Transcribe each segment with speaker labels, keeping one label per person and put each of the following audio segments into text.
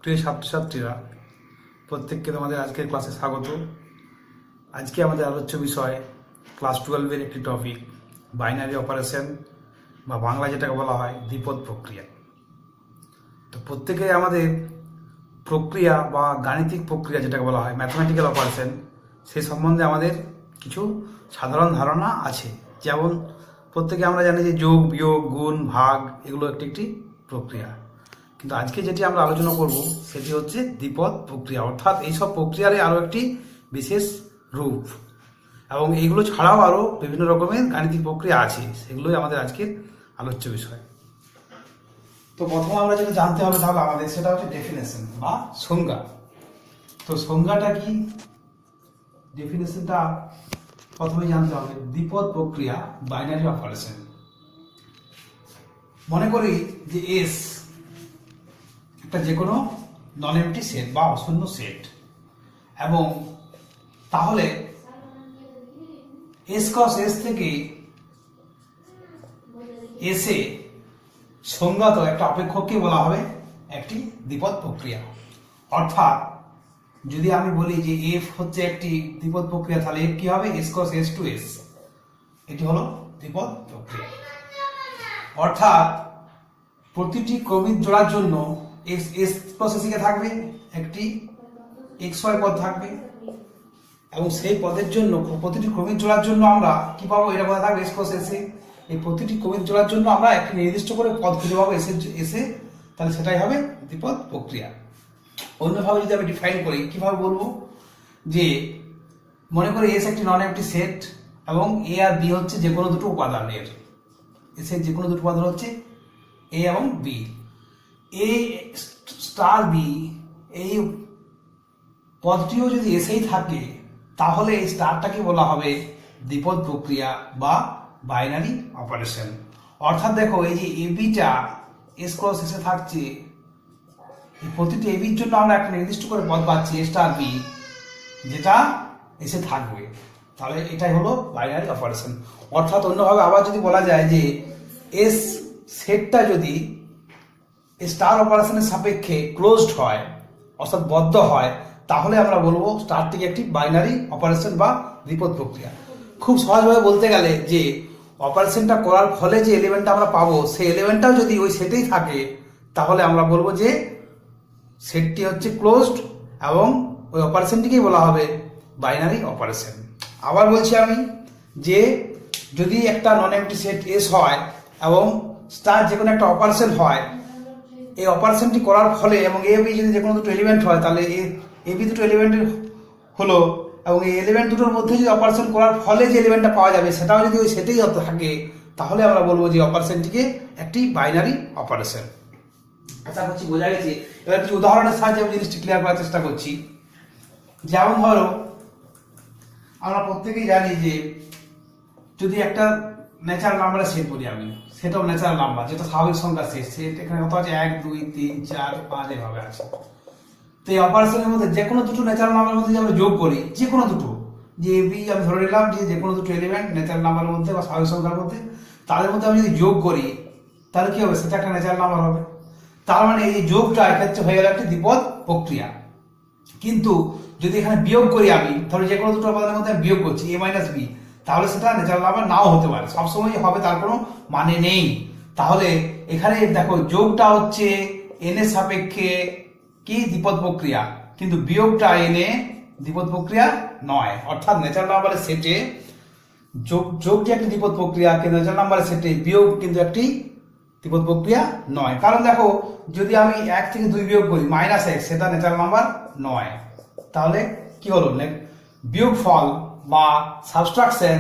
Speaker 1: প্রিয় ছাত্রছাত্রীরা, প্রত্যেককে তোমাদের আজকের ক্লাসে স্বাগত। আজকে আমাদের আলোচ্য বিষয় ক্লাস 12-এর একটি টপিক বাইনারি অপারেশন বা বাংলা যেটাকে বলা হয় দ্বিপদ প্রক্রিয়া। তো প্রত্যেকে আমাদের প্রক্রিয়া বা গাণিতিক প্রক্রিয়া যেটাকে বলা হয় ম্যাথমেটিক্যাল অপারেশন, সেই সম্বন্ধে আমাদের কিছু সাধারণ ধারণা আছে। যেমন প্রত্যেকে আমরা জানি যে যোগ, বিয়োগ, গুণ, ভাগ এগুলো একটি একটি প্রক্রিয়া। কিন্তু আজকে যেটি আমরা আলোচনা করব সেটি হচ্ছে দ্বিপদ প্রক্রিয়া, অর্থাৎ এইসব প্রক্রিয়ারই আরও একটি বিশেষ রূপ, এবং এইগুলো ছাড়াও আরও বিভিন্ন রকমের গাণিতিক প্রক্রিয়া আছে, সেগুলোই আমাদের আজকের আলোচ্য বিষয়। তো প্রথমে আমরা যেটা জানতে হবে তাহলে আমাদের সেটা হচ্ছে ডেফিনেশন বা সংজ্ঞা। তো সংজ্ঞাটা কি, ডেফিনেশনটা প্রথমে জানতে হবে। দ্বিপদ প্রক্রিয়া বাইনারি অপারেশন। মনে করি যে এস একটা যে কোনো নন এমটি সেট বা অশূন্য সেট, এবং তাহলে এস ক্রস এস থেকে এসে সংজ্ঞাত একটা অপেক্ষককে বলা হবে একটি দ্বিপদ প্রক্রিয়া। অর্থাৎ যদি আমি বলি যে এফ হচ্ছে একটি দ্বিপদ প্রক্রিয়া, তাহলে এফ কি হবে? S cross S to S, এটি হলো দ্বিপদ প্রক্রিয়া। অর্থাৎ প্রতিটি ক্রমিক জোড়ার জন্য এস এস ক্রস এস থাকবে একটি এক্স ওয়াই পদ থাকবে, এবং সেই পদের জন্য প্রতিটি ক্রমিক জোড়ার জন্য আমরা কি পাবো? এটা বলা থাকবে এস ক্রস এসে। এই প্রতিটি ক্রমিক জোড়ার জন্য আমরা একটি নির্দিষ্ট করে পদ খুঁজে পাবো এসে, তাহলে সেটাই হবে দ্বিপদ প্রক্রিয়া। অন্যভাবে যদি আমি ডিফাইন করি, কিভাবে বলবো? যে মনে করি এস একটি নন এমটি সেট, এবং এ আর বি হচ্ছে যে কোনো দুটো উপাদানের, এসে যে কোনো দুটো উপাদান হচ্ছে এ এবং বি। এ স্টার বি এই পদটিও যদি এসেই থাকে, তাহলে এই স্টারটাকে বলা হবে দ্বিপদ প্রক্রিয়া বা বাইনারি অপারেশন। অর্থাৎ দেখো, এই যে এবিটা এস ক্রস এসে থাকছে, এই প্রতিটি এবির জন্য আমরা একটা নির্দিষ্ট করে পদ পাচ্ছি এ স্টার বি, যেটা এসে থাকবে, তাহলে এটাই হলো বাইনারি অপারেশন। অর্থাৎ অন্যভাবে আবার যদি বলা যায় যে এস সেটটা যদি স্টার অপারেশনের সাপেক্ষে ক্লোজড হয়, অর্থাৎ বদ্ধ হয়, তাহলে আমরা বলবো স্টারটিকে একটি বাইনারি অপারেশন বা দ্বিপদ প্রক্রিয়া। খুব সহজভাবে বলতে গেলে যে অপারেশনটা করার ফলে যে এলিমেন্টটা আমরা পাবো, সেই এলিমেন্টটাও যদি ওই সেটেই থাকে, তাহলে আমরা বলবো যে সেটটি হচ্ছে ক্লোজড, এবং ওই অপারেশনটিকেই বলা হবে বাইনারি অপারেশন। আবার বলছি আমি যে যদি একটা নন এমটি সেট এস হয় এবং স্টার যে কোনো একটা অপারেশন হয়, এই অপারেশনটি করার ফলে এবং এ বি যদি যে কোনো দুটো এলিমেন্ট হয়, তাহলে এ বি দুটো এলিমেন্টের হলো, এবং এই এলিমেন্ট দুটোর মধ্যে যদি অপারেশন করার ফলে যে এলিমেন্টটা পাওয়া যাবে সেটাও যদি ওই সেটেই থাকে, তাহলে আমরা বলবো যে অপারেশনটিকে একটি বাইনারি অপারেশন। আশা করছি বোঝা গেছে। এবার কিছু উদাহরণের সাহায্যে আমি জিনিসটি ক্লিয়ার করার চেষ্টা করছি। যেমন ধরো, আমরা প্রত্যেকেই জানি যে যদি একটা ন্যাচারাল নাম্বারের সেট বলি আমি, সেটাও ন্যাচারাল নাম্বার যেটা স্বাভাবিক সংখ্যা সেট, এখানে কত আছে? 1 2 3 4 5 এভাবে আছে। তো এই অপারেশনের মধ্যে যে কোনো দুটো ন্যাচারাল নাম্বারের মধ্যে আমরা যোগ করি, যে কোনো দুটো, যে বি আমি ধরে নিলাম যে কোনো দুটো এলিমেন্ট ন্যাচারাল নাম্বারের মধ্যে বা স্বাভাবিক সংখ্যার মধ্যে, তাদের মধ্যে আমি যদি যোগ করি, তাহলে কি হবে? সেটা একটা ন্যাচারাল নাম্বার হবে। তার মানে এই যোগটা এক্ষেত্রে হয়ে গেল একটি দ্বিপদ প্রক্রিয়া। কিন্তু যদি এখানে বিয়োগ করি আমি, ধরো যে কোনো দুটো উপাদানের মধ্যে আমি বিয়োগ করছি এ মাইনাস বি, তাহলে সেটা ন্যাচারাল নাম্বার নাও হতে পারে, সবসময় হবে তার কোনো মানে নেই। তাহলে এখানে দেখো, যোগটা হচ্ছে এন এর সাপেক্ষে কি দ্বিপদ প্রক্রিয়া, কিন্তু বিয়োগটা এন এ দ্বিপদ প্রক্রিয়া নয়। অর্থাৎ ন্যাচারাল নাম্বারের সেটে যোগটি একটি দ্বিপদ প্রক্রিয়া, কিন্তু ন্যাচারাল নাম্বারের সেটে বিয়োগ কিন্তু একটি দ্বিপদ প্রক্রিয়া নয়। কারণ দেখো, যদি আমি 1 থেকে 2 বিয়োগ করি -x, সেটা ন্যাচারাল নাম্বার নয়। তাহলে কি হলো? বিয়োগ ফল বা subtraction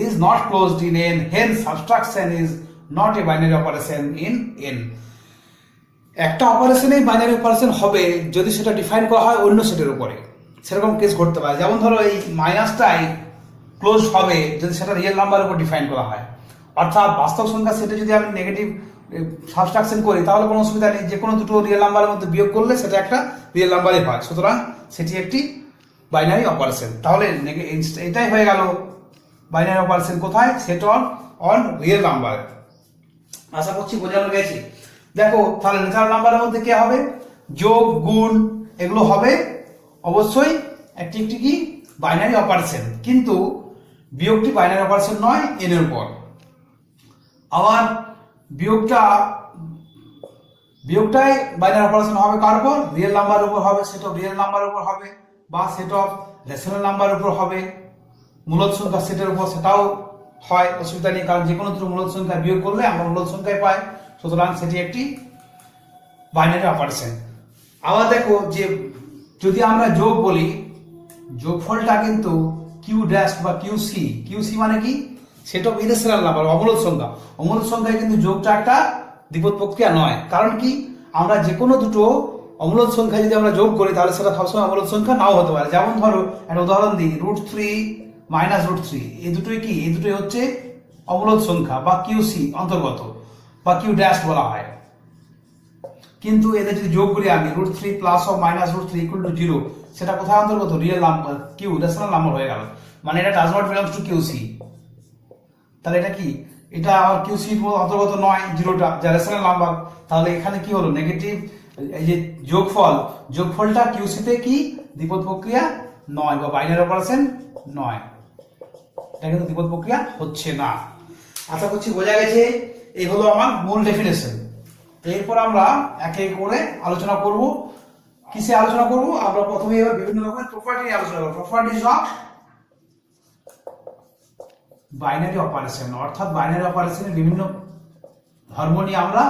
Speaker 1: is not closed in n, hence subtraction is not a binary operation in n। একটা অপারেশনেই বাইনারি অপারেশন হবে যদি সেটা ডিফাইন করা হয় অন্য সেটের উপরে। সেরকম কেস ঘটতে পারে। যেমন ধরো, এই মাইনাসটাই ক্লোজ হবে যদি সেটা রিয়েল নাম্বারের উপর ডিফাইন করা হয়। অর্থাৎ বাস্তব সংখ্যা সেটে যদি আমি নেগেটিভ সাবট্রাকশন করি, তাহলে কোনো অসুবিধা নেই, যে কোনো দুটো রিয়েল নাম্বারের মধ্যে বিয়োগ করলে সেটা একটা রিয়েল নাম্বারই হয়, সুতরাং সেটি একটি বাইনারি অপারেশন। তাহলে এটাই হয়ে গেল বাইনারি অপারেশন। কোথায়? Set on real number. আশা করছি বোঝানো গেছে। দেখো, তাহলে ন্যাচারাল নাম্বারের মধ্যে কি হবে? যোগ গুণ এগুলো হবে অবশ্যই একটি একটি কি বাইনারি অপারেশন, কিন্তু বিয়োগটি বাইনারি অপারেশন নয় এন এর উপর। আবার বিয়োগটাই বাইনারি অপারেশন হবে কার উপর? রিয়েল নাম্বারের উপর হবে, সেট অফ রিয়েল নাম্বারের উপর হবে, বা সেট অফ রেশনাল নাম্বারের উপর হবে, মূলদ সংখ্যা সেটের উপর সেটাও হয়, অসুবিধা নেই, কারণ যে কোনো দুটো মূলদ সংখ্যা বিয়োগ করলে আমরা মূলদ সংখ্যায় পাই, সুতরাং সেটি একটি বাইনারি অপারেশন। আবার দেখো যে যদি আমরা যোগ বলি, যোগফলটা কিন্তু কিউ ড্যাশ বা কিউসি মানে কি? সেট অফ ইরেশনাল নাম্বার, অমূলদ সংখ্যা। অমূলদ সংখ্যায় কিন্তু যোগটা একটা দ্বিপদ প্রক্রিয়া নয়, কারণ কি আমরা যে কোনো দুটো অমূলদ সংখ্যা যদি আমরা যোগ করি তাহলে সেটা সবসময় অমূলদ সংখ্যা নাও হতে পারে। যেমন ধরো একটা উদাহরণ দিই, √3 -√3, এই দুটোই কি? এই দুটোই হচ্ছে অমূলদ সংখ্যা বা কিউসি অন্তর্গত, বা কিউ ড্যাশ বলা হয়। কিন্তু এদের যদি যোগ করি আমি √3 প্লাস অফ -√3 = 0, সেটা কোথায় অন্তর্গত? Real number, Q rational number হয়ে গেল, মানে এটা does not belongs to QC. তাহলে এটা কি? এটা আর কিউসি অন্তর্গত নয়, জিরোটা যা রেশনাল নাম্বার। তাহলে এখানে কি হলো? নেগেটিভ, এই যে যোগফলটা কিউসিতে কি দ্বিপদ প্রক্রিয়া নয় বা বাইনারি অপারেশন নয়, এটা কিন্তু দ্বিপদ প্রক্রিয়া হচ্ছে না। আশা করছি বোঝা গেছে। এই হলো আমার মূল ডেফিনেশন। এরপর আমরা এক এক করে আলোচনা করব। কিসে আলোচনা করব? আমরা প্রথমে এবার বিভিন্ন রকমের প্রপার্টি নিয়ে আলোচনা করব। প্রপার্টিজ অফ বাইনারি অপারেশন, অর্থাৎ বাইনারি অপারেশনের বিভিন্ন ধর্ম নিয়ে আমরা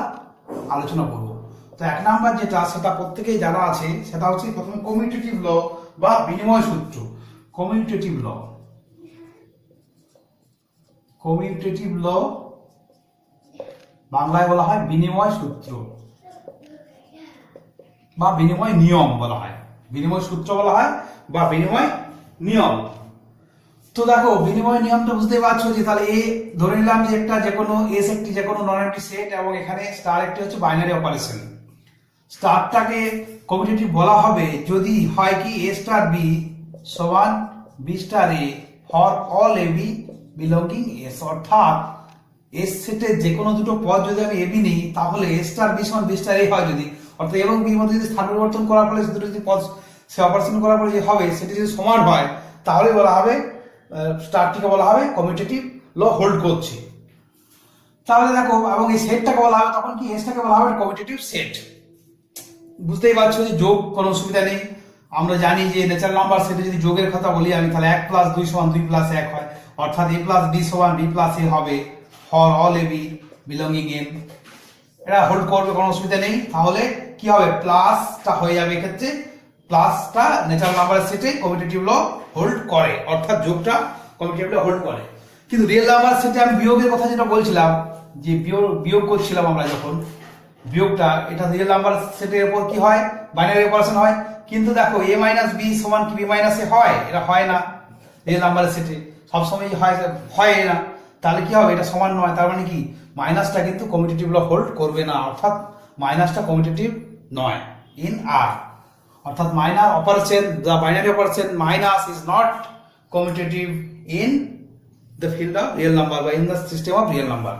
Speaker 1: আলোচনা করব। তো এক নাম্বার যেটা, সেটা প্রত্যেকেই জানা আছে, সেটা হচ্ছে প্রথমে কমিউটেটিভ ল বা বিনিময় সূত্র। কমিউটেটিভ ল বাংলায় বলা হয় বিনিময় সূত্র বা বিনিময় নিয়ম বলা হয়। বিনিময় সূত্র বলা হয় বা বিনিময় নিয়ম। তো দেখো বিনিময় নিয়মটা বুঝতে পারছো যে তাহলে এ ধরে নিলাম যে একটা যে কোনো এস একটি যে কোনো নন এমপ্টি সেট, এবং এখানে স্টার একটি হচ্ছে বাইনারি অপারেশন। স্টারটাকে কমিউটেটিভ বলা হবে যদি হয় কি এ স্টার বি সমান b star a for all a b belonging S, অর্থাৎ এস সেটের যে কোনো দুটো পদ যদি আমি এবি নিই তাহলে এ স্টার বি সমান বি স্টার এ হয় যদি, অর্থাৎ এবং বির মধ্যে যদি স্থান পরিবর্তন করার ফলে দুটো যদি পদ সে অপারেশন করার ফলে যে হবে সেটি যদি সমান হয় তাহলে বলা হবে স্টারটিকে বলা হবে কমিউটেটিভ ল হোল্ড করছে। তাহলে দেখো, এবং এই সেটটাকে বলা হবে তখন কি? এসটাকে বলা হবে কমিউটেটিভ সেট। বুঝতেই পারছো যে যোগ কোনো অসুবিধা নেই। আমরা জানি যে ন্যাচারাল নাম্বার সেটে যদি যোগের কথা বলি আমি, তাহলে 1 + 2 = 2 + 1 হয়, অর্থাৎ a + b = b + a হবে for all a b belonging N. এটা হোল্ড করবে, কোনো অসুবিধা নেই। তাহলে কি হবে? প্লাসটা হয়ে যাবে, এক্ষেত্রে প্লাসটা ন্যাচারাল নাম্বারের সেটে কমিউটেটিভ ল হোল্ড করে, অর্থাৎ যোগটা কমিউটেটিভ ল হোল্ড করে। কিন্তু রিয়েল নাম্বার সেটে আমি বিয়োগের কথা যেটা বলছিলাম, যে বিয়োগ করছিলাম আমরা যখন, বিয়োগটা এটা রিয়েল নাম্বার সেটের উপর কি হয়? বাইনারি অপারেশন হয়। কিন্তু দেখো a - b = কি b - a হয়? এটা হয় না রিয়েল নাম্বারের সেটে, সবসময় হয় না। তাহলে কি হবে? এটা সমান নয়, তার মানে কি মাইনাসটা কিন্তু কমিউটেটিভ ল হোল্ড করবে না, অর্থাৎ মাইনাসটা কমিউটেটিভ নয় ইন আর, অর্থাৎ minor operation, the binary operation minus is not commutative in the field of real number বা in the system of real number.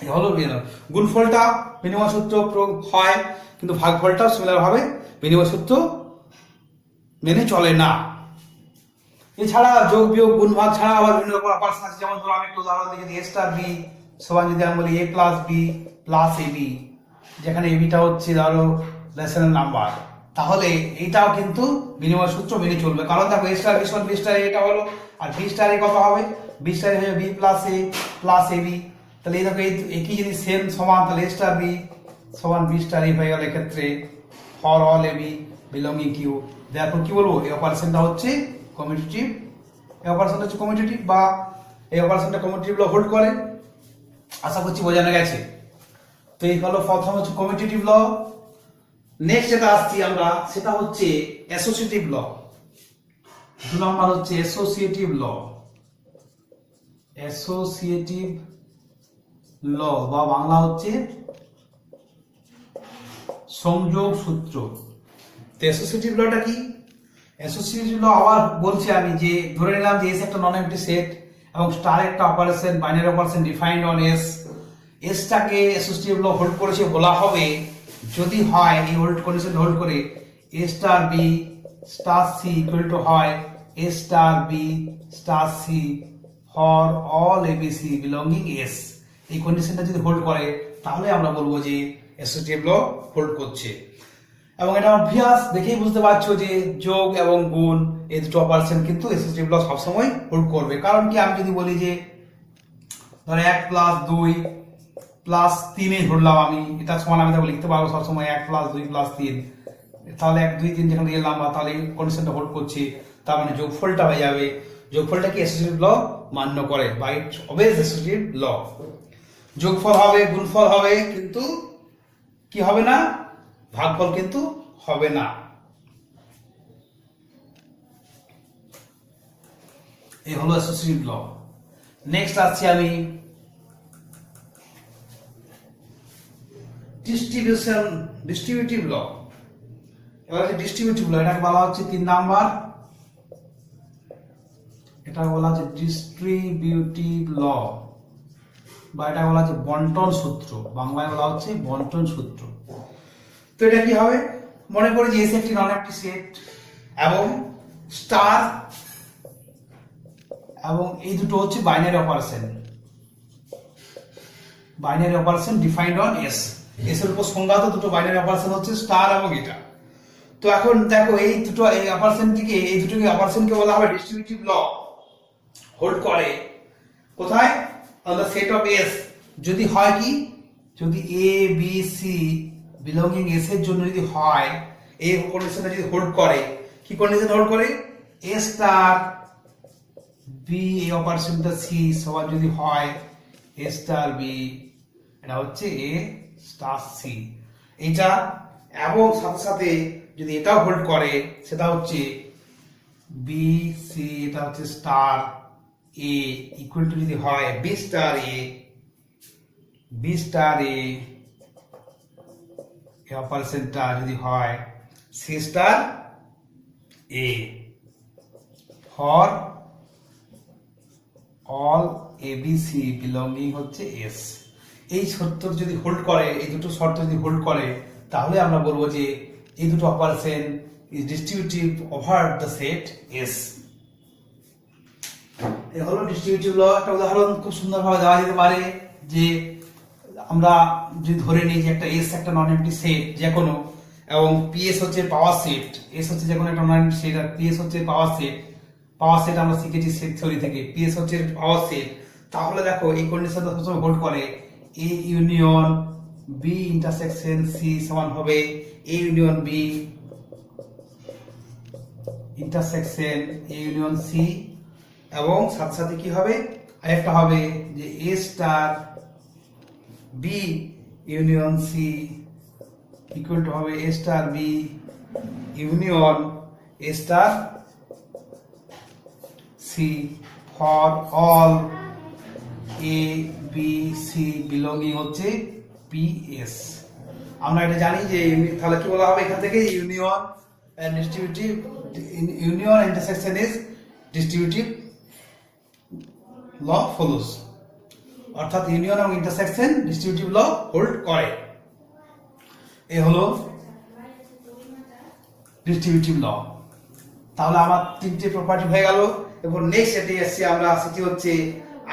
Speaker 1: এই হলো রিয়েল নাম্বার। গুণফলটা বিনিময় সূত্র প্রয়োগ হয়, কিন্তু ভাগফলটাও সিমিলার ভাবে বিনিময় সূত্র মেনে চলে না। এছাড়া যোগ বিয়োগ গুণ ভাগ ছাড়া আবার বিভিন্ন রকম অপারেশন আছে। যেমন ধরো আমি একটু উদাহরণ দিই, যদি a স্টার b সমান যদি আমি বলি a + b + ab, যেখানে ab টা হচ্ছে ধরো রেশনাল নাম্বার, তাহলে এইটাও কিন্তু বিনিময় সূত্র মেনে চলবে। কারণ দেখো a স্টার b সমান b স্টার a, এটা হলো, আর b স্টার a কত হবে? b স্টার a হবে b + a + ab। তাহলে এই দেখো একই জিনিস সেম সমান, তাহলে a স্টার b সমান b স্টার a হয়ে গেল এক্ষেত্রে for all ab belonging Q. দেখো কি বলবো? এই অপারেশনটা হচ্ছে কমিউটেটিভ, এই অপারেশনটা হচ্ছে কমিউটেটিভ, বা এই অপারেশনটা কমিউটেটিভ ল হোল্ড করে। আশা করছি বোঝানো গেছে। তো এই হলো প্রথম হচ্ছে কমিউটেটিভ ল। নেক্সট যেটা আসছি আমরা, সেটা হচ্ছে অ্যাসোসিয়েটিভ ল। 2 নম্বর হচ্ছে অ্যাসোসিয়েটিভ ল। অ্যাসোসিয়েটিভ ল বা বাংলা হচ্ছে সংযোগ সূত্র। তো অ্যাসোসিয়েটিভ লটা কি? অ্যাসোসিয়েটিভ ল আবার বলছি আমি, যে ধরে নিলাম যে এস একটা নন এমপ্টি সেট এবং স্টার একটা operation, binary operation defined on S. এসটাকে অ্যাসোসিয়েটিভ ল হোল্ড করেছে বলা হবে যদি হয় এই হোল্ড কন্ডিশন হোল্ড করে a star b star c equal to হয় a star b star c for all ABC belonging S, এই কন্ডিশনটা যদি হোল্ড করে তাহলে আমরা বলবো যে অ্যাসোসিয়েটিভ ল হোল্ড করছে। এবং এটা অবভিয়াস দেখেই বুঝতে পারছো যে যোগ এবং গুণ এই দুটো অপারেশন কিন্তু অ্যাসোসিয়েটিভ ল সবসময় হোল্ড করবে। কারণ কি, আমি যদি বলি যে ধরো 1 প্লাস 2 প্লাস 3 ধরলাম আমি, এটা সমান আমি তাহলে লিখতে পারবো সবসময় 1 প্লাস 2 প্লাস 3, তাহলে 1 2 3 যেখানে রিয়েল নাম্বার তাহলে কন্ডিশনটা হোল্ড করছে, তার মানে যোগফলটা হয়ে যাবে। যোগফলটা কি অ্যাসোসিয়েটিভ ল মান্য করে, বাই ইট অবেজ অ্যাসোসিয়েটিভ ল। যোগফল হবে, গুণফল হবে, কিন্তু কি হবে না, ভাগফল কিন্তু হবে না। এই হলো অ্যাসোসিয়েটিভ ল। নেক্সট আসছি আমি ডিস্ট্রিবিউটিভ ল। এবার ডিস্ট্রিবিউটিভ ল, এটাকে বলা হচ্ছে 3 নাম্বার, এটা বলা হচ্ছে ডিস্ট্রিবিউটিভ ল, বা এটা বলা হচ্ছে বন্টন সূত্র, বাংলায় বলা হচ্ছে বন্টন সূত্র। তো এটা কি হবে, মনে করি যে এস একটি নন এম্পটি সেট এবং স্টার এবং এই দুটো হচ্ছে binary operation, binary operation defined on S. S এর উপর সংজ্ঞাত দুটো বাইনারি অপারেশন হচ্ছে স্টার এবং এটা। তো এখন দেখো এই দুটো এই অপারেশনটিকে, এই দুটো অপারেশনকে বলা হবে ডিস্ট্রিবিউটিভ ল, হোল্ড করে কোথায়, on the set of S. যদি হয় কি, যদি এ বি সি বিলঙ্গিং এস এর জন্য যদি হয়, এই কন্ডিশনটা যদি হোল্ড করে, কি কন্ডিশন হোল্ড করে, এ স্টার বি এই অপারেশনটা সি সমান যদি হয় এ স্টার বি, এটা হচ্ছে এ স্টার সি, এটা এবং সাথে সাথে যদি এটাও হোল্ড করে সেটা হচ্ছে বি সি, এটা হচ্ছে স্টার এ ইকুয়াল টু যদি হয় b star a, b star a এই অপারেশনটা যদি হয় c star a for all ABC belonging হচ্ছে এস। এই শর্ত যদি হোল্ড করে, এই দুটো শর্ত যদি হোল্ড করে, তাহলে আমরা বলবো যে এই দুটো operation is distributive over the set S. এই হলো ডিস্ট্রিবিউটিভ ল। একটা উদাহরণ খুব সুন্দরভাবে দেওয়া যেতে পারে যে আমরা যদি ধরে নিই যে একটা এস একটা নন এম্পটি সেট যে কোনো, এবং পিএস হচ্ছে পাওয়ার সেট, এস হচ্ছে যে কোনো একটা নন এম্পটি সেট আর পিএস হচ্ছে পাওয়ার সেট। পাওয়ার সেট আমরা শিখেছি সেট থিওরি থেকে, পিএস হচ্ছে পাওয়ার সেট। তাহলে দেখো এই কন্ডিশনটা সবসময় হোল্ড করে, a union b intersection c সমান হবে a union b intersection a union c, এবং সাথে সাথে কি হবে, আরেকটা হবে যে a star b union c equal to হবে a star b union a star c for all a b c belonging হচ্ছে পিএস। আমরা এটা জানি যে তাহলে কি বলা হবে এখান থেকে, union and distributive, union intersection is distributive law follows, অর্থাৎ ইউনিয়ন এবং ইন্টারসেকশন ডিস্ট্রিবিউটিভ ল হোল্ড করে। এই হলো ডিস্ট্রিবিউটিভ ল। তাহলে আমার 3টে প্রপার্টি হয়ে গেল। এরপর নেক্সট এটি এসছি আমরা, সেটি হচ্ছে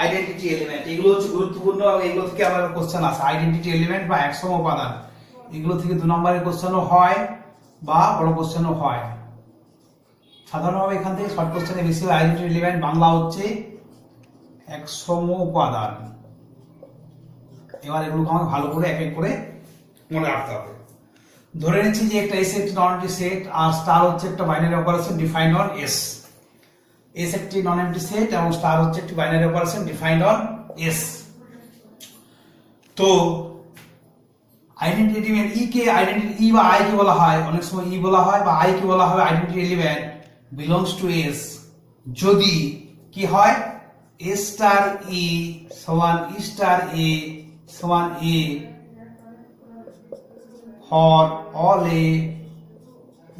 Speaker 1: আইডেন্টিটি এলিমেন্ট। এগুলো হচ্ছে গুরুত্বপূর্ণ এবং এগুলো থেকে আমার কোশ্চেন আসে। আইডেন্টিটি এলিমেন্ট বা একসম উপাদান, এগুলো থেকে 2 নম্বরের কোশ্চেনও হয় বা বড় কোশ্চেনও হয়। সাধারণভাবে এখান থেকে শর্ট কোশ্চেনে বেশি আইডেন্টিটি এলিমেন্ট, বাংলা হচ্ছে একসম উপাদান। এবার এগুলোকে আমাকে ভালো করে এক এক করে মনে রাখতে হবে। ধরে নিচ্ছি যে একটা এস একটি নন এম্পটি সেট আর স্টার হচ্ছে একটা binary operation defined on S. S একটি নন এম্পটি সেট এবং স্টার হচ্ছে একটি binary operation defined on S. তো আইডেন্টিটি এলিমেন্ট ই কে, আইডেন্টিটি ই বা আই কে বলা হয়, অনেক সময় ই বলা হয় বা আই কে বলা হয় identity element belongs to S যদি কি হয়, এ স্টার ই সমান ই স্টার এ সমান a for all a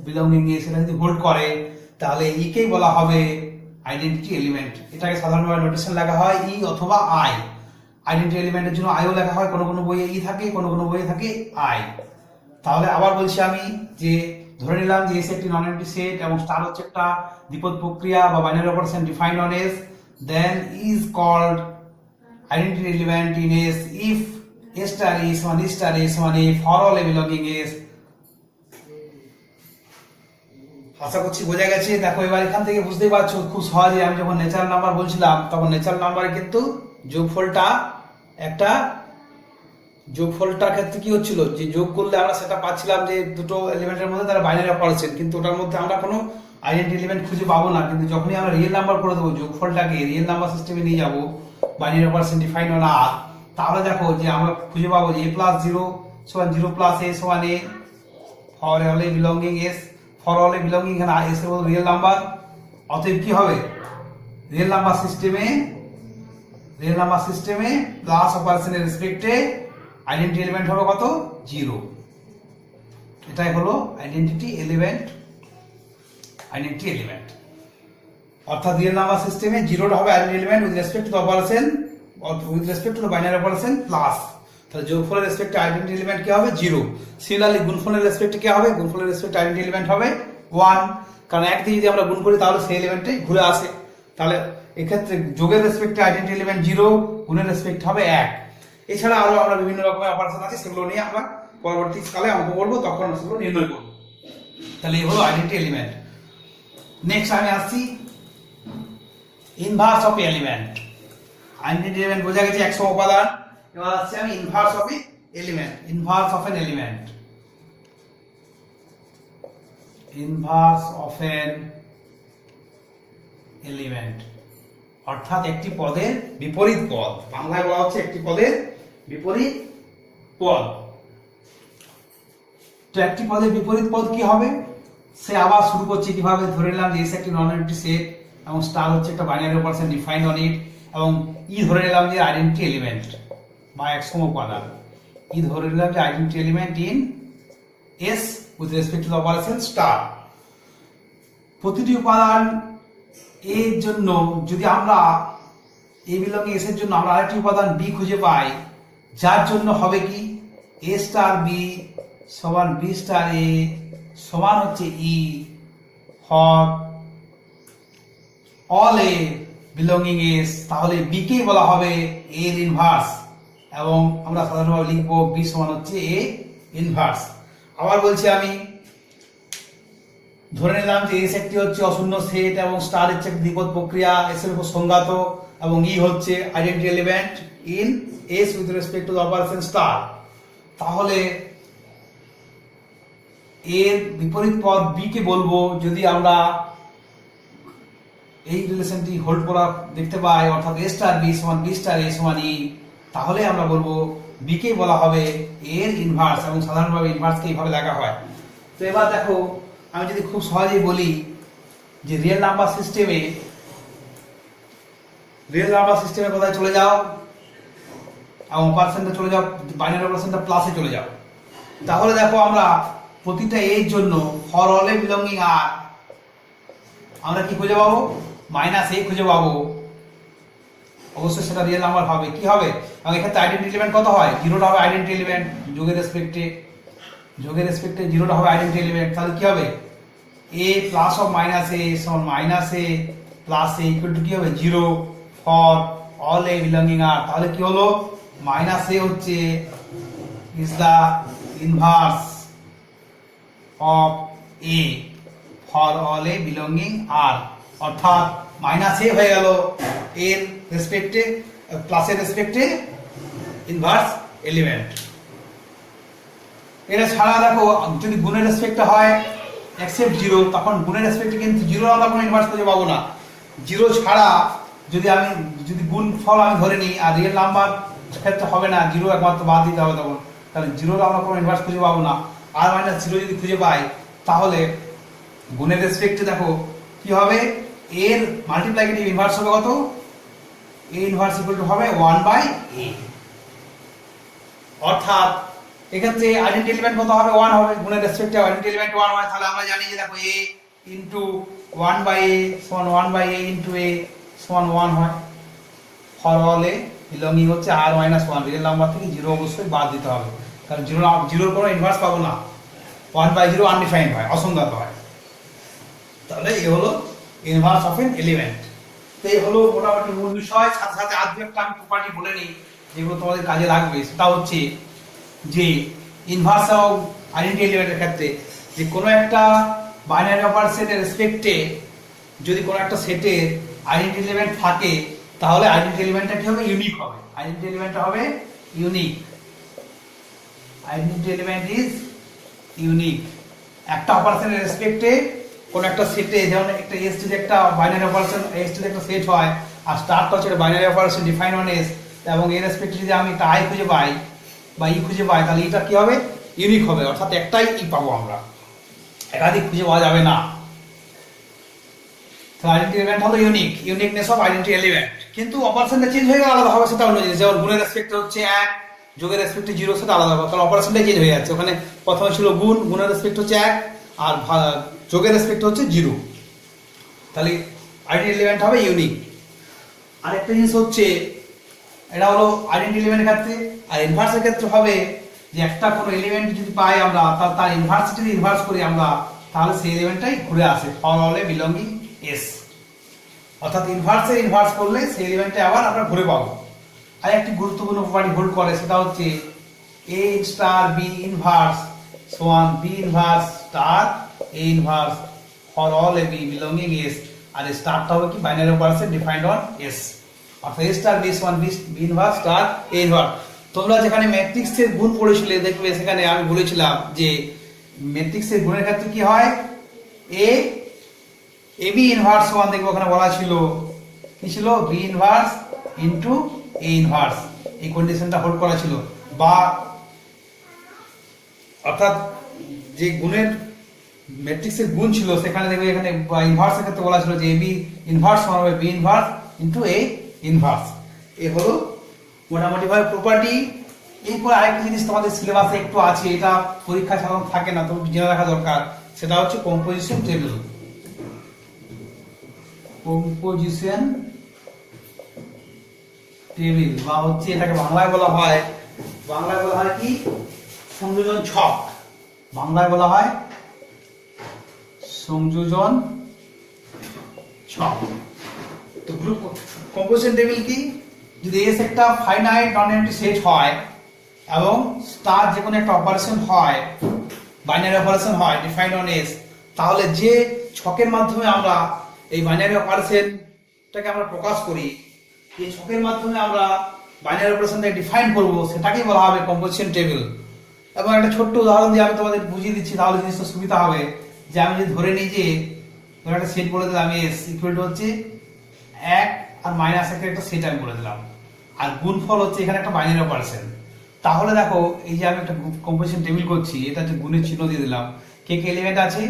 Speaker 1: belonging a, সেটা যদি হোল্ড করে তাহলে ই কেই বলা হবে আইডেন্টিটি এলিমেন্ট। এটাকে সাধারণভাবে নোটেশন লেখা হয় ই অথবা আই। আইডেন্টিটি এলিমেন্টের জন্য আইও লেখা হয়, কোনো কোনো বইয়ে ই থাকে, কোনো কোনো বইয়ে থাকে আই। তাহলে আবার বলছি আমি যে ধরে নিলাম যে এস একটি নন এমপ্টি সেট এবং স্টার হচ্ছে একটা দ্বিপদ প্রক্রিয়া বা binary operation defined on S, then is called identity element in S if a star S one a star S one a for all a belonging S. আশা করছি বোঝা গেছে। দেখো এবার এখান থেকে বুঝতেই পারছো খুব সহজে আমি যখন ন্যাচারাল নাম্বার বলছিলাম তখন ন্যাচারাল নাম্বারে কিন্তু যোগফলটার ক্ষেত্রে কি হচ্ছিল যে যোগ করলে আমরা সেটা পাচ্ছিলাম যে দুটো এলিমেন্টের মধ্যে তারা বাইনারি অপারেশন, কিন্তু ওটার মধ্যে আমরা কোনো আইডেন্টি এলিমেন্ট খুঁজে পাবো না। কিন্তু যখনই আমরা রিয়েল নাম্বার করে দেবো, যোগফলটাকে রিয়েল নাম্বার সিস্টেমে নিয়ে যাবো বাইনারি অপারেশন ডিফাইন অন আর, তাহলে দেখো যে আমরা খুঁজে পাবো যে a প্লাস 0 সমান 0 প্লাস a সমান a for all a belonging S, for all a belonging এখানে এস এর মধ্যে রিয়েল নাম্বার। অতএব কি হবে, রিয়েল নাম্বার সিস্টেমে প্লাস অপারেশনের রেসপেক্টে আইডেন্টি এলিমেন্ট হবে কত, 0। এটাই হলো আইডেন্টি এলিমেন্ট। অর্থাৎ রিয়েল নাম্বার সিস্টেমে 0টা হবে identity element with respect to the operation with respect to the binary operation plus. তাহলে যোগফলের রেসপেক্টে আইডেন্টি এলিমেন্ট কি হবে, 0। সিমিলারলি গুণফলের রেসপেক্টে কি হবে, গুণফলের রেসপেক্টে আইডেন্টি এলিমেন্ট হবে 1, কারণ এক দিয়ে যদি আমরা গুণ করি তাহলে সেই এলিমেন্টটাই ঘুরে আসে। তাহলে এক্ষেত্রে যোগের রেসপেক্টে আইডেন্টি এলিমেন্ট 0, গুণের রেসপেক্ট হবে 1। এছাড়া আরো আমরা বিভিন্ন রকমের অপারেশন আছে, সেগুলো নিয়ে আমরা পরবর্তী কালে অঙ্ক করবো, তখন সেগুলো নির্ণয় করবো। তাহলে এই হলো আইডেন্টি এলিমেন্ট। নেক্সট আমি আসছি inverse of element. Identity element বোঝা গেছে 100 উপাদান। এবার আসছে আমি inverse of element. Inverse of N element অর্থাৎ একটি পদের বিপরীত পদ। বাংলায় বলা হচ্ছে একটি পদের বিপরীত পদ। তো একটি পদের বিপরীত পদ কি হবে, সে আবার শুরু করছে কিভাবে, ধরে নিলাম যে এস একটি নন এমপ্টি সেট এবং স্টার হচ্ছে একটা binary operation defined on it, এবং ই ধরে নিলাম যে আইডেন্টি এলিমেন্ট বা একসম উপাদান। ই ধরে নিলাম যে identity element in S with respect to the operation star. প্রতিটি উপাদান এর জন্য যদি আমরা এ বিলঙ্গিং এস এর জন্য আমরা আরেকটি উপাদান বি খুঁজে পাই, যার জন্য হবে কি এ স্টার বি সমান বি স্টার এ সমান হচ্ছে E for all a belonging S, তাহলে বি কে বলা হবে এর ইনভার্স, এবং আমরা সাধারণভাবে লিখবো বি সমান হচ্ছে এ ইনভার্স। আবার বলছি আমি ধরে নিলাম যে এস একটি হচ্ছে অশূন্য সেট এবং স্টার হচ্ছে একটি দ্বিপদ প্রক্রিয়া, এস এর উপর সংজ্ঞাত, এবং ই হচ্ছে identity element in S with respect to the operation star. তাহলে এর বিপরীত পদ বি কে বলবো যদি আমরা এই রিলেশনটি হোল্ড করা দেখতে পাই, অর্থাৎ এ স্টার বি সমান বি স্টার এ সমান ই, তাহলে আমরা বলবো বি কে বলা হবে এর ইনভার্স, এবং সাধারণভাবে ইনভার্সকে এইভাবে লেখা হয়। তো এবার দেখো আমি যদি খুব সহজেই বলি যে রিয়েল নাম্বার সিস্টেমে কোথায় চলে যাও এবং অপারেশনটা চলে যাও, বাইনারি অপারেশনটা প্লাসে চলে যাও। তাহলে দেখো আমরা প্রতিটা এর জন্য ফর অল এ বিলঙ্গিং আর আমরা কি খুঁজে পাবো, মাইনাস এ খুঁজে পাবো। অবশ্যই সেটা রিয়েল নাম্বার হবে। কি হবে, এবং এক্ষেত্রে আইডেন্টি এলিমেন্ট কত হয়, 0টা হবে আইডেন্টি এলিমেন্ট যোগের রেসপেক্টে 0টা হবে আইডেন্টি এলিমেন্ট। তাহলে কি হবে, a plus of minus a সমান minus a plus a equal to কি হবে 0 for all a belonging R. তাহলে কি হলো, মাইনাস এ হচ্ছে is the inverse of a for all a belonging R, অর্থাৎ মাইনাস এ হয়ে গেল এর রেসপেক্টে প্লাসের রেসপেক্টে ইনভার্স এলিমেন্ট। এটা ছাড়া দেখো যদি গুণের রেসপেক্টে হয় এক্সেপ্ট 0, তখন গুণের রেসপেক্টে কিন্তু 0 আমরা কোনো ইনভার্স খুঁজে পাবো না। 0 ছাড়া যদি গুণ ফল আমি ধরে নিই আর রিয়েল নাম্বার ক্ষেত্রে হবে না, 0 একমাত্র বাদ দিতে হবে তখন, তাহলে 0 আমরা কোনো ইনভার্স খুঁজে পাবো না। আর মাইনাস 0 যদি খুঁজে পাই তাহলে গুণের রেসপেক্টে দেখো কি হবে, এর মাল্টিপ্লিকেটিভ ইনভার্স হবে কত, এ ইনভার্স ইকুয়াল টু হবে 1/a। অর্থাৎ এক্ষেত্রে আইডেন্টি এলিমেন্ট কত হবে, 1 হবে। গুণের রেসপেক্টে আইডেন্টি এলিমেন্ট 1 হয়, তাহলে আমরা জানি যে দেখো a ইনটু 1/a সমান 1/a ইনটু a সমান 1 হয়। ফর অল এ বিলঙ্গিং হচ্ছে r - 1, রিয়েল নাম্বার থেকে 0 অবশ্যই বাদ দিতে হবে, কারণ 0 এর কোনো ইনভার্স পাবো না। 1/0 আনডিফাইন্ড হয়, অসংজ্ঞাত হয়। তাহলে এই হলো ইনভার্স অফ এন এলিমেন্ট। তো এই হলো মোটামুটি মূল বিষয়। সাথে সাথে আজ একটা আমি প্রপার্টি বলে নিই যেগুলো তোমাদের কাজে লাগবে। সেটা হচ্ছে যে ইনভার্স অফ আইডেন্টি এলিমেন্টের ক্ষেত্রে যে কোনো একটা বাইনারি অপারেশনের রেসপেক্টে যদি কোনো একটা সেটের আইডেন্টি এলিমেন্ট থাকে তাহলে আইডেন্টি এলিমেন্টটা কি হবে? ইউনিক হবে। আইডেন্টি এলিমেন্টটা হবে unique. Identity element is unique. একটা অপারেশনের রেসপেক্টে কোনো একটা সেটে, যেমন একটা এস যদি একটা বাইনারি অপারেশন, এস যদি একটা সেট হয় আর স্টারটা হচ্ছে binary operation define on S, এবং এর রেসপেক্টে যদি আমি একটা আই খুঁজে পাই বা ই খুঁজে পাই তাহলে এটা কি হবে? ইউনিক হবে। অর্থাৎ একটাই ই পাবো আমরা, একাধিক খুঁজে পাওয়া যাবে না। তো আইডেন্টি এলিমেন্ট হলো unique, uniqueness of identity element. কিন্তু অপারেশনটা চেঞ্জ হয়ে গেলে আলাদা হবে, সেটা অন্য জিনিস। যেমন গুণের রেসপেক্টে হচ্ছে 1, যোগের রেসপেক্টে 0, সেটা আলাদা হবে, কারণ অপারেশনটা চেঞ্জ হয়ে যাচ্ছে। ওখানে প্রথমে ছিল গুণ, গুণের রেসপেক্ট হচ্ছে 1 আর যোগের রেসপেক্ট হচ্ছে 0। তাহলে আইডেন্টি এলিমেন্ট হবে ইউনিক। আরেকটা জিনিস হচ্ছে, এটা হলো আইডেন্টি এলিমেন্টের ক্ষেত্রে। আর ইনভার্সের ক্ষেত্রে হবে যে একটা কোনো এলিমেন্ট যদি পাই আমরা, তার ইনভার্স যদি ইনভার্স করি আমরা, তাহলে সেই এলিমেন্টটাই ঘুরে আসে for all a belonging S. অর্থাৎ ইনভার্সের ইনভার্স করলে সেই এলিমেন্টটা আবার আমরা ঘুরে পাবো। আর একটি গুরুত্বপূর্ণ প্রপার্টি হোল্ড করে, সেটা হচ্ছে এ স্টার বি ইনভার্স সমান b inverse star a inverse for all a b belonging S. আর স্টারটা হবে কি? Binary operation defined on S. অর্থাৎ এ স্টার বি সমান b inverse star a inverse. তোমরা যেখানে ম্যাট্রিক্সের গুণ পড়েছিলে দেখবে সেখানে আমি বলেছিলাম যে ম্যাট্রিক্সের গুণের ক্ষেত্রে কি হয়? এ বি ইনভার্স সমান, দেখবো ওখানে বলা ছিল কি ছিল? B inverse into A inverse. এই কন্ডিশনটা হোল্ড করা ছিল। বা অর্থাৎ যে গুণের ম্যাট্রিক্সের গুণ ছিল সেখানে দেখবে এখানে ইনভার্সের ক্ষেত্রে বলা ছিল যে এ বি ইনভার্স সমান হবে B inverse into A inverse. এই হলো মোটামুটি ভাবে প্রপার্টি। এরপর আরেকটা জিনিস তোমাদের সিলেবাসে একটু আছে, এটা পরীক্ষা সাধারণত থাকে না, তবে জেনে রাখা দরকার। সেটা হচ্ছে কম্পোজিশন টেবিল। কম্পোজিশন টেবিল বা হচ্ছে এটাকে বাংলায় বলা হয় কি? সংযোজন ছক। বাংলায় বলা হয় সংযোজন ছক। তো গ্রুপ কম্পোজিশন টেবিল কি? যদি এস একটা ফাইনাইট নন এমপ্টি সেট হয় এবং স্টার যে কোনো একটা অপারেশন হয়, বাইনারি অপারেশন হয় ডিফাইন্ড অন এস, তাহলে যে ছকের মাধ্যমে আমরা এই বাইনারি অপারেশনটাকে আমরা প্রকাশ করি, এই ছকের মাধ্যমে আমরা বাইনারি অপারেশনটাকে ডিফাইন করব, সেটাকেই বলা হবে কম্পোজিশন টেবিল। এবং একটা ছোট্ট উদাহরণ দিয়ে আমি তোমাদের বুঝিয়ে দিচ্ছি, তাহলে জিনিসটা সুবিধা হবে। যে আমি যদি ধরে নিই যে একটা সেট বলে দিলাম এস ইকুয়াল টু হচ্ছে 1 আর -1 এর একটা সেট আমি বলে দিলাম, আর গুণফল হচ্ছে এখানে একটা বাইনারি অপারেশন। তাহলে দেখো এই যে আমি একটা কম্পোজিশন টেবিল করছি, এটা যে গুণের চিহ্ন দিয়ে দিলাম, কে কে এলিমেন্ট আছে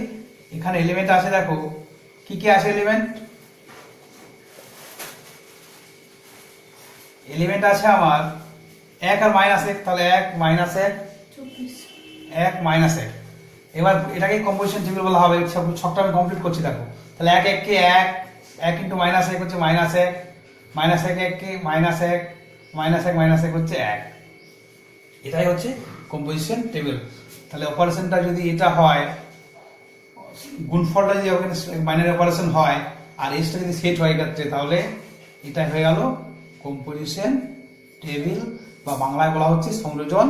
Speaker 1: এখানে? এলিমেন্ট আছে, দেখো কি কি আছে এলিমেন্ট? এলিমেন্ট আছে আমার 1 আর -1, তাহলে 1 -1 1 -1। এবার এটাকে কম্পোজিশন টেবিল বলা হবে। ছকটা আমি কমপ্লিট করছি, দেখো তাহলে 1 1 কে 1 1 ইনটু -1 হচ্ছে -1 -1 1 কে -1 -1 -1 হচ্ছে 1। এটাই হচ্ছে কম্পোজিশন টেবিল। তাহলে অপারেশনটা যদি এটা হয়, গুণফলটা যদি ওখানে বাইনারি অপারেশন হয় আর এসটা যদি সেট হয় ক্ষেত্রে, তাহলে এটা হয়ে গেল কম্পোজিশন টেবিল বা বাংলায় বলা হচ্ছে সংযোজন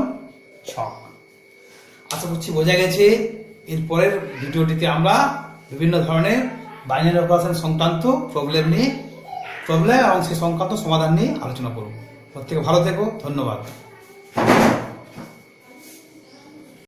Speaker 1: ছক। আশা করছি বোঝা গেছে। এর পরের ভিডিওটিতে আমরা বিভিন্ন ধরনের বাইনারি অপারেশন সংক্রান্ত প্রবলেম এবং সেই সংক্রান্ত সমাধান নিয়ে আলোচনা করব। প্রত্যেকে ভালো থেকো, ধন্যবাদ।